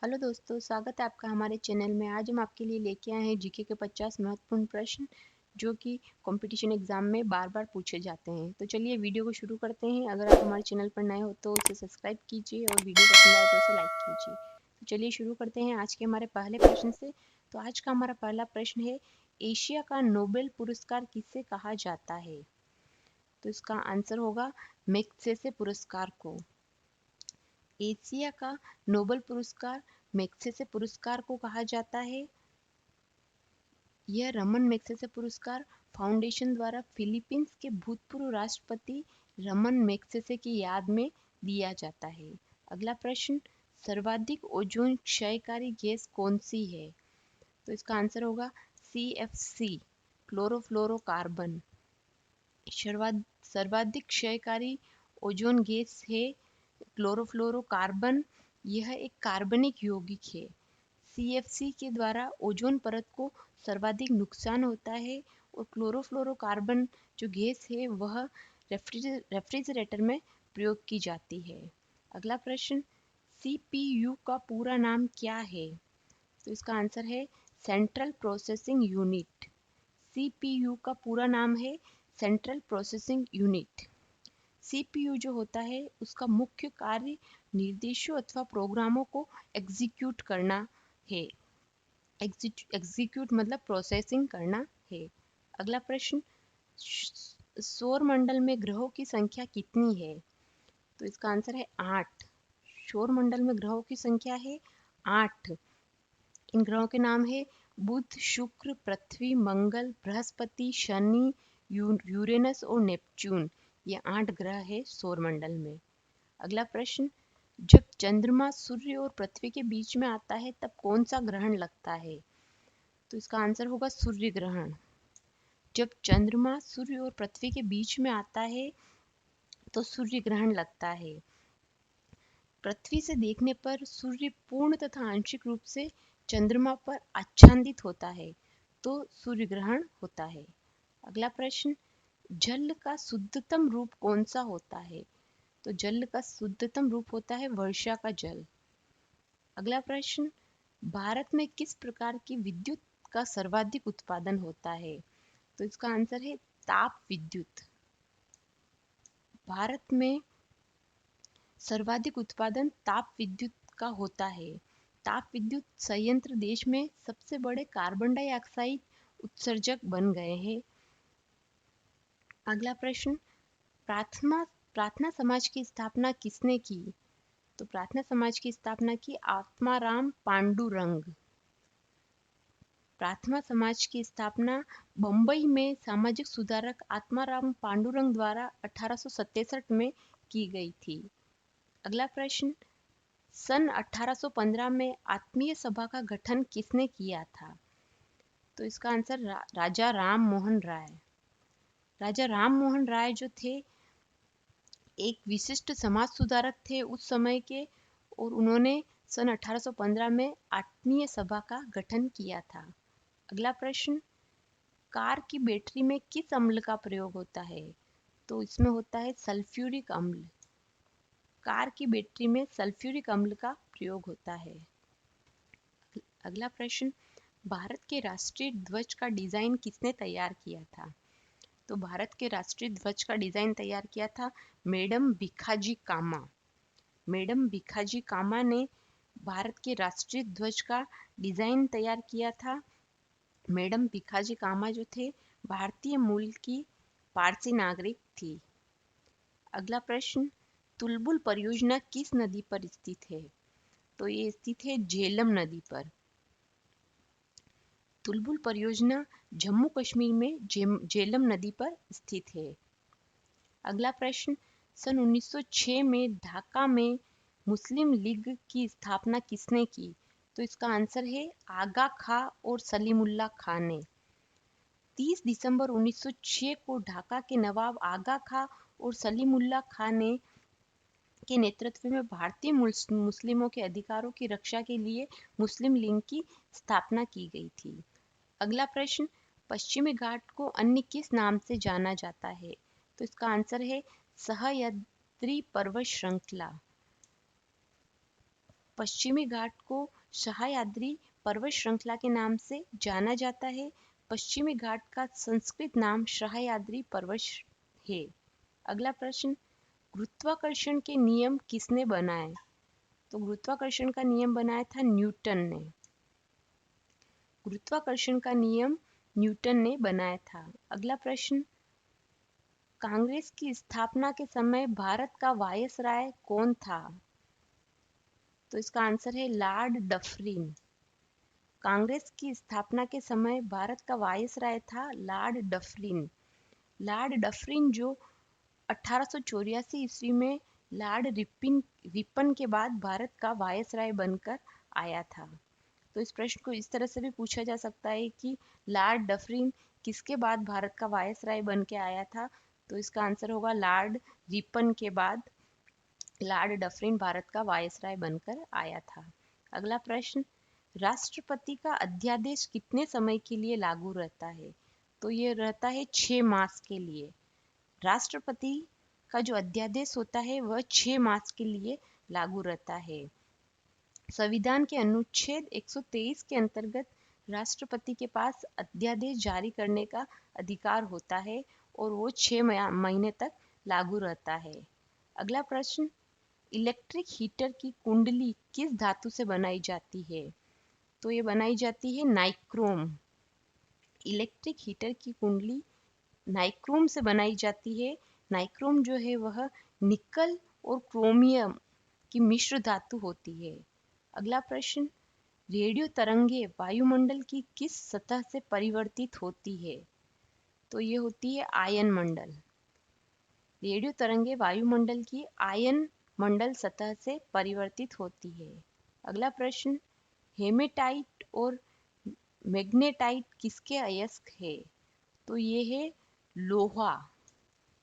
Hello दोस्तों, स्वागत है आपका हमारे चैनल में। आज हम आपके लिए लेके आए हैं जीके के 50 महत्वपूर्ण प्रश्न जो कि कंपटीशन एग्जाम में बार बार पूछे जाते हैं। तो चलिए वीडियो को शुरू करते हैं। अगर आप हमारे चैनल पर नए हो तो उसे सब्सक्राइब कीजिए और वीडियो पसंद आए तो उसे लाइक कीजिए। तो चलिए शुरू करते हैं आज के हमारे पहले प्रश्न से। तो आज का हमारा पहला प्रश्न है, एशिया का नोबेल पुरस्कार किसे कहा जाता है? तो इसका आंसर होगा मैग्सेसे पुरस्कार को। एशिया का नोबेल पुरस्कार मैग्सेसे पुरस्कार को कहा जाता है। यह रमन मैग्सेसे पुरस्कार फाउंडेशन द्वारा फिलीपींस के भूतपूर्व राष्ट्रपति रमन मैग्सेसे की याद में दिया जाता है। अगला प्रश्न, सर्वाधिक ओजोन क्षयकारी गैस कौन सी है? तो इसका आंसर होगा CFC, क्लोरोफ्लोरोकार्बन। सर्वाधिक क्षयकारी ओजोन गैस है क्लोरोफ्लोरोकार्बन। यह एक कार्बनिक यौगिक है। CFC के द्वारा ओजोन परत को सर्वाधिक नुकसान होता है और क्लोरोफ्लोरोकार्बन जो गैस है वह रेफ्रिजरेटर में प्रयोग की जाती है। अगला प्रश्न, CPU का पूरा नाम क्या है? तो इसका आंसर है सेंट्रल प्रोसेसिंग यूनिट। CPU का पूरा नाम है सेंट्रल प्रोसेसिंग यूनिट। CPU जो होता है उसका मुख्य कार्य निर्देशों अथवा प्रोग्रामों को एग्जीक्यूट करना है। एग्जीक्यूट मतलब प्रोसेसिंग करना है। अगला प्रश्न, सौर मंडल में ग्रहों की संख्या कितनी है? तो इसका आंसर है 8। सौर मंडल में ग्रहों की संख्या है 8। इन ग्रहों के नाम है बुध, शुक्र, पृथ्वी, मंगल, बृहस्पति, शनि, यूरेनस और नेपच्यून। ये 8 ग्रह है सौरमंडल में। अगला प्रश्न, जब चंद्रमा सूर्य और पृथ्वी के बीच में आता है तब कौन सा ग्रहण लगता है? तो इसका आंसर होगा सूर्य ग्रहण। जब चंद्रमा सूर्य और पृथ्वी के बीच में आता है तो सूर्य ग्रहण लगता है। पृथ्वी से देखने पर सूर्य पूर्ण तथा आंशिक रूप से चंद्रमा पर आच्छादित होता है तो सूर्य ग्रहण होता है। अगला प्रश्न, जल का शुद्धतम रूप कौन सा होता है? तो जल का शुद्धतम रूप होता है वर्षा का जल। अगला प्रश्न, भारत में किस प्रकार की विद्युत का सर्वाधिक उत्पादन होता है? तो इसका आंसर है ताप विद्युत। भारत में सर्वाधिक उत्पादन ताप विद्युत का होता है। ताप विद्युत संयंत्र देश में सबसे बड़े कार्बन डाइऑक्साइड उत्सर्जक बन गए हैं। अगला प्रश्न, प्रार्थना प्रार्थना समाज की स्थापना किसने की? तो प्रार्थना समाज की स्थापना की आत्माराम पांडुरंग। प्रार्थना समाज की स्थापना बम्बई में सामाजिक सुधारक आत्माराम पांडुरंग द्वारा 1867 में की गई थी। अगला प्रश्न, सन 1815 में आत्मीय सभा का गठन किसने किया था? तो इसका आंसर राजा राम मोहन राय। राजा राम मोहन राय जो थे एक विशिष्ट समाज सुधारक थे उस समय के, और उन्होंने सन 1815 में आत्मीय सभा का गठन किया था। अगला प्रश्न, कार की बैटरी में किस अम्ल का प्रयोग होता है? तो इसमें होता है सल्फ्यूरिक अम्ल। कार की बैटरी में सल्फ्यूरिक अम्ल का प्रयोग होता है। अगला प्रश्न, भारत के राष्ट्रीय ध्वज का डिजाइन किसने तैयार किया था? तो भारत के राष्ट्रीय ध्वज का डिजाइन तैयार किया था मैडम भिखाजी कामा। मैडम भिखाजी कामा ने भारत के राष्ट्रीय ध्वज का डिजाइन तैयार किया था। मैडम भिखाजी कामा जो थे भारतीय मूल की पारसी नागरिक थी। अगला प्रश्न, तुलबुल परियोजना किस नदी पर स्थित है? तो ये स्थित है झेलम नदी पर। तुलबुल परियोजना जम्मू कश्मीर में झेलम नदी पर स्थित है। अगला प्रश्न, सन 1906 में ढाका में मुस्लिम लीग की स्थापना किसने की? तो इसका आंसर है आगा खां और सलीमुल्लाह खां ने। 30 दिसंबर 1906 को ढाका के नवाब आगा खां और सलीमुल्लाह खां ने के नेतृत्व में भारतीय मुस्लिमों के अधिकारों की रक्षा के लिए मुस्लिम लीग की स्थापना की गई थी। अगला प्रश्न, पश्चिमी घाट को अन्य किस नाम से जाना जाता है? तो इसका आंसर है सह्याद्री पर्वत श्रृंखला। पश्चिमी घाट को सह्याद्री पर्वत श्रृंखला के नाम से जाना जाता है। पश्चिमी घाट का संस्कृत नाम सह्याद्री पर्वत है। अगला प्रश्न, गुरुत्वाकर्षण के नियम किसने बनाए? तो गुरुत्वाकर्षण का नियम बनाया था न्यूटन ने। गुरुत्वाकर्षण का नियम न्यूटन ने बनाया था। अगला प्रश्न, कांग्रेस की स्थापना के समय भारत का वायसराय कौन था? तो इसका आंसर है लॉर्ड डफरिन। कांग्रेस की स्थापना के समय भारत का वायसराय था लॉर्ड डफरिन। लॉर्ड डफरिन जो 1884 ईस्वी में लॉर्ड रिपन के बाद भारत का वायसराय बनकर आया था। तो इस प्रश्न को इस तरह से भी पूछा जा सकता है कि लॉर्ड डफरिन किसके बाद भारत का वायसराय बन के आया था? तो इसका आंसर होगा लॉर्ड रिपन के बाद लॉर्ड डफरिन भारत का वायसराय बनकर आया था। अगला प्रश्न, राष्ट्रपति का अध्यादेश कितने समय के लिए लागू रहता है? तो ये रहता है 6 मास के लिए। राष्ट्रपति का जो अध्यादेश होता है वह 6 मास के लिए लागू रहता है। संविधान के अनुच्छेद 123 के अंतर्गत राष्ट्रपति के पास अध्यादेश जारी करने का अधिकार होता है और वो 6 महीने तक लागू रहता है। अगला प्रश्न, इलेक्ट्रिक हीटर की कुंडली किस धातु से बनाई जाती है? तो ये बनाई जाती है नाइक्रोम। इलेक्ट्रिक हीटर की कुंडली नाइक्रोम से बनाई जाती है। नाइक्रोम जो है वह निकल और क्रोमियम की मिश्र धातु होती है। अगला प्रश्न, रेडियो तरंगे वायुमंडल की किस सतह से परिवर्तित होती है? तो ये होती है आयन मंडल। रेडियो तरंगे वायुमंडल की आयन मंडल सतह से परिवर्तित होती है। अगला प्रश्न, हेमेटाइट और मैग्नेटाइट किसके अयस्क है? तो ये है लोहा।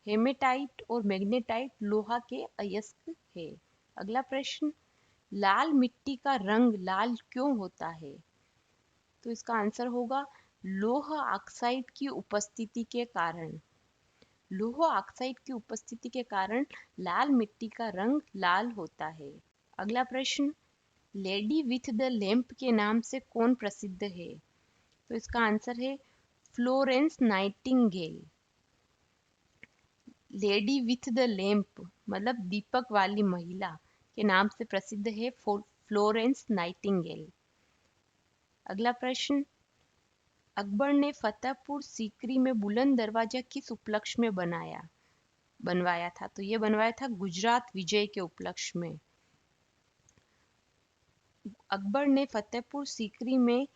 हेमेटाइट और मैग्नेटाइट लोहा के अयस्क है। अगला प्रश्न, लाल मिट्टी का रंग लाल क्यों होता है? तो इसका आंसर होगा लौह ऑक्साइड की उपस्थिति के कारण। लौह ऑक्साइड की उपस्थिति के कारण लाल मिट्टी का रंग लाल होता है। अगला प्रश्न, लेडी विथ द लैंप के नाम से कौन प्रसिद्ध है? तो इसका आंसर है Florence Nightingale. Lady with the lamp मतलब दीपक वाली महिला के नाम से प्रसिद्ध है फ्लोरेंस नाइटिंगेल। अगला प्रश्न, अकबर ने फतेहपुर सीकरी में बुलंद दरवाजा किस उपलक्ष्य में बनवाया था? तो ये बनवाया था गुजरात विजय के उपलक्ष्य में। अकबर ने फतेहपुर सीकरी में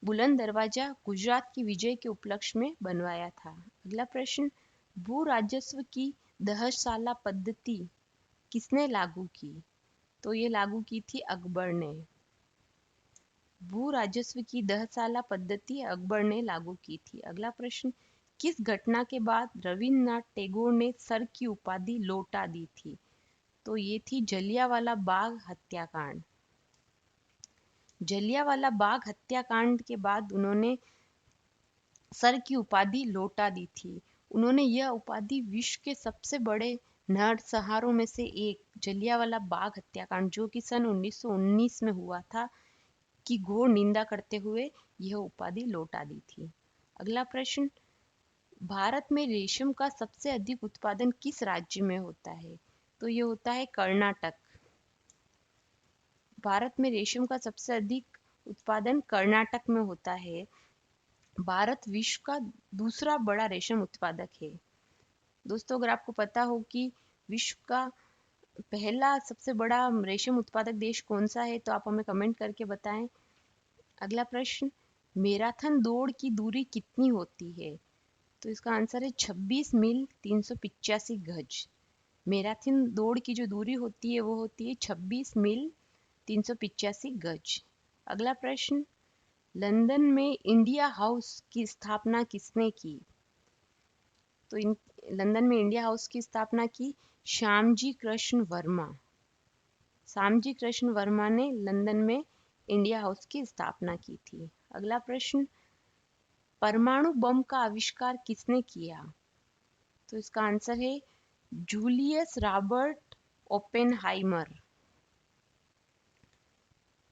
बुलंद दरवाजा गुजरात की विजय के उपलक्ष्य में बनवाया था। अगला प्रश्न, भू राजस्व की दहशाला पद्धति किसने लागू की? तो ये लागू की थी अकबर ने। भू राजस्व की दहशाला पद्धति अकबर ने लागू की थी। अगला प्रश्न, किस घटना के बाद रविन्द्रनाथ टैगोर ने सर की उपाधि लौटा दी थी? तो ये थी जलियांवाला बाग हत्याकांड। जलियांवाला बाग हत्याकांड के बाद उन्होंने सर की उपाधि लौटा दी थी। उन्होंने यह उपाधि विश्व के सबसे बड़े नरसंहारों में से एक जलियांवाला बाग हत्याकांड जो कि सन 1919 में हुआ था की घोर निंदा करते हुए यह उपाधि लौटा दी थी। अगला प्रश्न, भारत में रेशम का सबसे अधिक उत्पादन किस राज्य में होता है? तो ये होता है कर्नाटक। भारत में रेशम का सबसे अधिक उत्पादन कर्नाटक में होता है। भारत विश्व का दूसरा बड़ा रेशम उत्पादक है। दोस्तों, अगर आपको पता हो कि विश्व का पहला सबसे बड़ा रेशम उत्पादक देश कौन सा है तो आप हमें कमेंट करके बताएं। अगला प्रश्न, मैराथन दौड़ की दूरी कितनी होती है? तो इसका आंसर है 26 मील 385 गज। मैराथन दौड़ की जो दूरी होती है वो होती है 26 मील 385 गज। अगला प्रश्न, लंदन में इंडिया हाउस की स्थापना किसने की? तो लंदन में इंडिया हाउस की स्थापना की श्यामजी कृष्ण वर्मा। श्यामजी कृष्ण वर्मा ने लंदन में इंडिया हाउस की स्थापना की थी। अगला प्रश्न, परमाणु बम का आविष्कार किसने किया? तो इसका आंसर है जूलियस रॉबर्ट ओपेनहाइमर।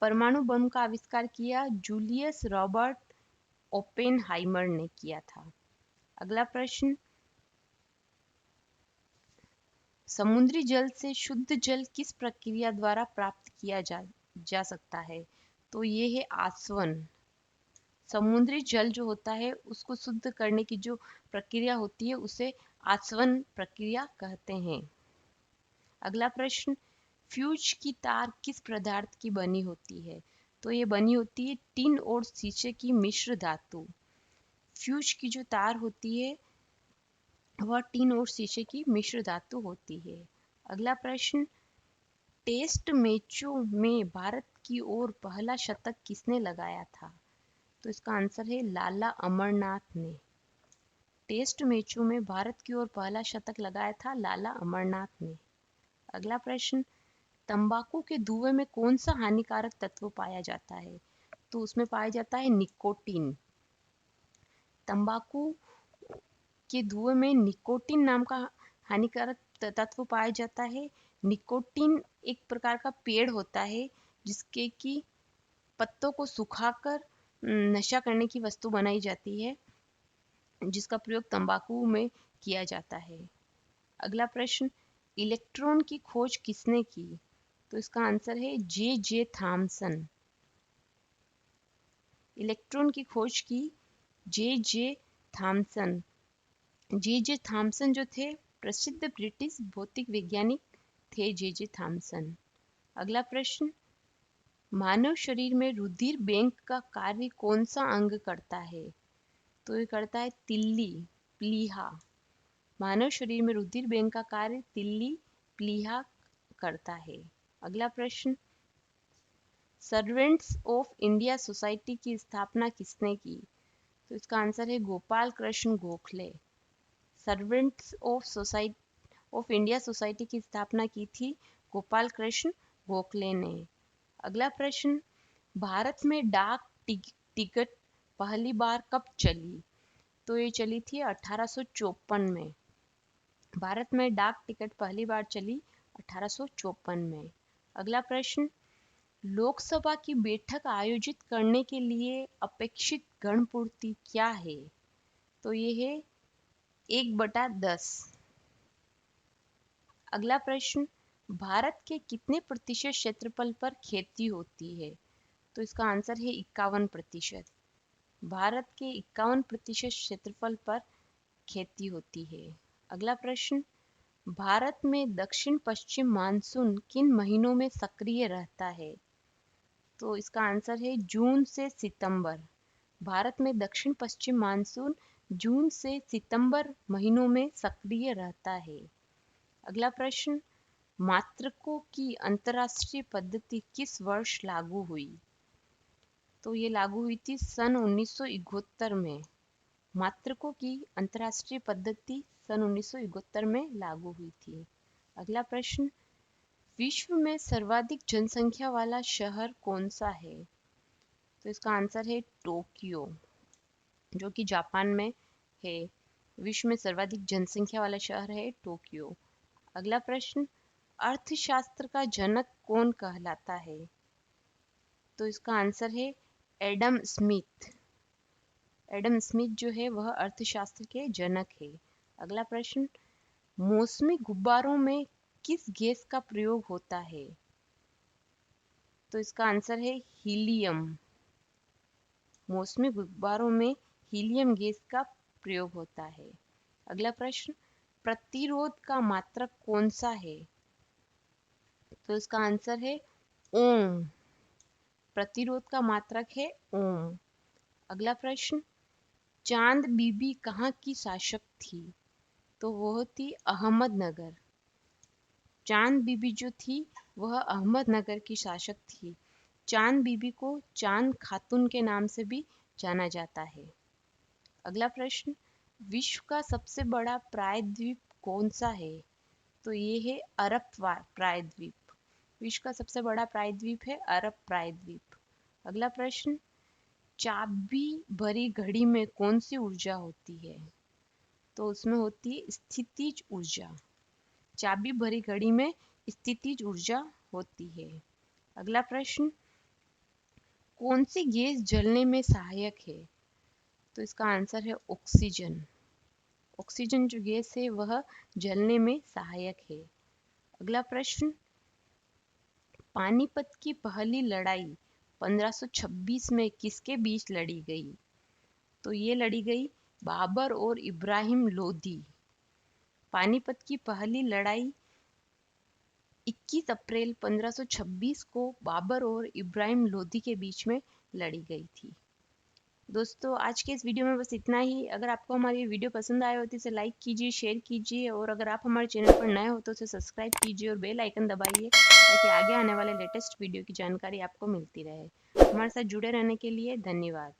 परमाणु बम का आविष्कार किया जूलियस रॉबर्ट ओपेनहाइमर ने किया था। अगला प्रश्न, समुद्री जल से शुद्ध जल किस प्रक्रिया द्वारा प्राप्त किया जा सकता है? तो ये है आसवन। समुद्री जल जो होता है उसको शुद्ध करने की जो प्रक्रिया होती है उसे आसवन प्रक्रिया कहते हैं। अगला प्रश्न, फ्यूज की तार किस पदार्थ की बनी होती है? तो ये बनी होती है टिन और शीशे की मिश्र धातु। फ्यूज की जो तार होती है वह टिन और शीशे की मिश्र धातु होती है। अगला प्रश्न, टेस्ट मैचों में भारत की ओर पहला शतक किसने लगाया था? तो इसका आंसर है लाला अमरनाथ ने। टेस्ट मैचों में भारत की ओर पहला शतक लगाया था लाला अमरनाथ ने। अगला प्रश्न, तंबाकू के धुएं में कौन सा हानिकारक तत्व पाया जाता है? तो उसमें पाया जाता है निकोटीन। तंबाकू के धुएं में निकोटीन नाम का हानिकारक तत्व पाया जाता है। निकोटीन एक प्रकार का पेड़ होता है जिसके की पत्तों को सुखाकर नशा करने की वस्तु बनाई जाती है, जिसका प्रयोग तंबाकू में किया जाता है। अगला प्रश्न, इलेक्ट्रॉन की खोज किसने की? तो इसका आंसर है जे जे थॉमसन। इलेक्ट्रॉन की खोज की जे जे थॉमसन। जे जे थॉमसन जो थे प्रसिद्ध ब्रिटिश भौतिक वैज्ञानिक थे जे जे थॉमसन। अगला प्रश्न, मानव शरीर में रुधिर बैंक का कार्य कौन सा अंग करता है? तो ये करता है तिल्ली, प्लीहा। मानव शरीर में रुधिर बैंक का कार्य तिल्ली, प्लीहा करता है। अगला प्रश्न, सर्वेंट्स ऑफ इंडिया सोसाइटी की स्थापना किसने की? तो इसका आंसर है Gopal Krishna Gokhale. Servants of India society की स्थापना की थी गोपाल कृष्ण गोखले ने। अगला प्रश्न, भारत में डाक टिकट पहली बार कब चली? तो ये चली थी 1854 में। भारत में डाक टिकट पहली बार चली 1854 में। अगला प्रश्न, लोकसभा की बैठक आयोजित करने के लिए अपेक्षित गणपूर्ति क्या है? तो ये है 1/10। अगला प्रश्न, भारत के कितने प्रतिशत क्षेत्रफल पर खेती होती है? तो इसका आंसर है 51%। भारत के 51% क्षेत्रफल पर खेती होती है। अगला प्रश्न, भारत में दक्षिण पश्चिम मानसून किन महीनों में सक्रिय रहता है? तो इसका आंसर है जून से सितंबर। भारत में दक्षिण पश्चिम मानसून जून से सितंबर महीनों में सक्रिय रहता है। अगला प्रश्न, मात्रकों की अंतर्राष्ट्रीय पद्धति किस वर्ष लागू हुई? तो ये लागू हुई थी सन 1971 में। मात्रकों की अंतर्राष्ट्रीय पद्धति सन 1971 में लागू हुई थी। अगला प्रश्न, विश्व में सर्वाधिक जनसंख्या वाला शहर कौन सा है? तो इसका आंसर है टोक्यो, जो कि जापान में है। विश्व में सर्वाधिक जनसंख्या वाला शहर है टोक्यो। अगला प्रश्न, अर्थशास्त्र का जनक कौन कहलाता है? तो इसका आंसर है एडम स्मिथ। एडम स्मिथ जो है वह अर्थशास्त्र के जनक है। अगला प्रश्न, मौसमी गुब्बारों में किस गैस का प्रयोग होता है? तो इसका आंसर है हीलियम। मौसमी गुब्बारों में हीलियम गैस का प्रयोग होता है। अगला प्रश्न, प्रतिरोध का मात्रक कौन सा है? तो इसका आंसर है ओम। प्रतिरोध का मात्रक है ओम। अगला प्रश्न, चांद बीबी कहाँ की शासक थी? तो वह थी अहमदनगर। चांद बीबी जो थी वह अहमदनगर की शासक थी। चांद बीबी को चांद खातून के नाम से भी जाना जाता है। अगला प्रश्न, विश्व का सबसे बड़ा प्रायद्वीप कौन सा है? तो ये है अरब प्रायद्वीप। विश्व का सबसे बड़ा प्रायद्वीप है अरब प्रायद्वीप। अगला प्रश्न, चाबी भरी घड़ी में कौन सी ऊर्जा होती है? तो उसमें होती है स्थितिज ऊर्जा। चाबी भरी घड़ी में स्थितिज ऊर्जा होती है। अगला प्रश्न, कौन सी गैस जलने में सहायक है? तो इसका आंसर है ऑक्सीजन। ऑक्सीजन जो गैस है वह जलने में सहायक है। अगला प्रश्न, पानीपत की पहली लड़ाई 1526 में किसके बीच लड़ी गई? तो ये लड़ी गई बाबर और इब्राहिम लोदी। पानीपत की पहली लड़ाई 21 अप्रैल 1526 को बाबर और इब्राहिम लोदी के बीच में लड़ी गई थी। दोस्तों आज के इस वीडियो में बस इतना ही। अगर आपको हमारी वीडियो पसंद आए हो तो इसे लाइक कीजिए, शेयर कीजिए और अगर आप हमारे चैनल पर नए हो तो उसे सब्सक्राइब कीजिए और बेल आइकन दबाइए ताकि आगे आने वाले लेटेस्ट वीडियो की जानकारी आपको मिलती रहे। हमारे साथ जुड़े रहने के लिए धन्यवाद।